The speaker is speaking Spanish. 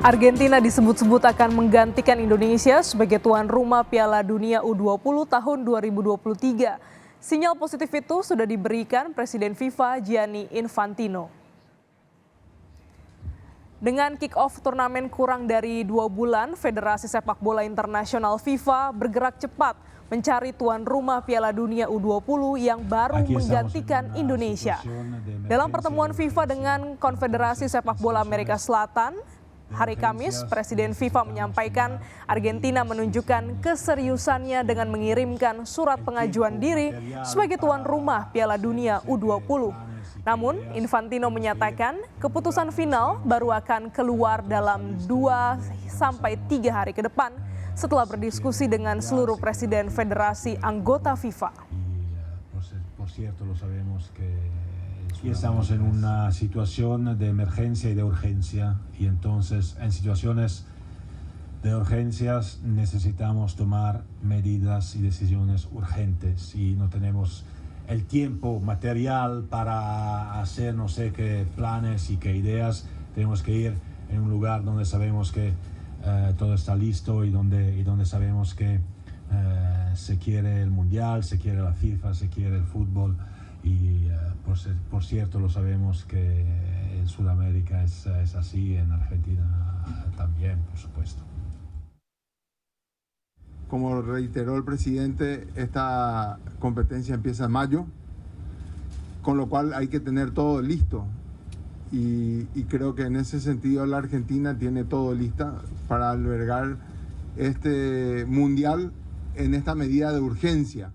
Argentina disebut-sebut akan menggantikan Indonesia sebagai tuan rumah Piala Dunia U20 tahun 2023. Sinyal positif itu sudah diberikan Presiden FIFA Gianni Infantino. Dengan kick-off turnamen kurang dari 2 bulan, Federasi Sepak Bola Internasional FIFA bergerak cepat mencari tuan rumah Piala Dunia U20 yang baru menggantikan Indonesia. Dalam pertemuan FIFA dengan Konfederasi Sepak Bola Amerika Selatan, hari Kamis, Presiden FIFA menyampaikan Argentina menunjukkan keseriusannya dengan mengirimkan surat pengajuan diri sebagai tuan rumah Piala Dunia U20. Namun, Infantino menyatakan keputusan final baru akan keluar dalam 2-3 hari ke depan setelah berdiskusi dengan seluruh presiden federasi anggota FIFA. Y estamos en una situación de emergencia y de urgencia, y entonces en situaciones de urgencias necesitamos tomar medidas y decisiones urgentes, y no tenemos el tiempo material para hacer no sé qué planes y qué ideas. Tenemos que ir en un lugar donde sabemos que todo está listo y donde sabemos que se quiere el Mundial, se quiere la FIFA, se quiere el fútbol. Y por cierto, lo sabemos que en Sudamérica es así, en Argentina también, por supuesto. Como reiteró el presidente, esta competencia empieza en mayo, con lo cual hay que tener todo listo. Y creo que en ese sentido la Argentina tiene todo lista para albergar este mundial en esta medida de urgencia.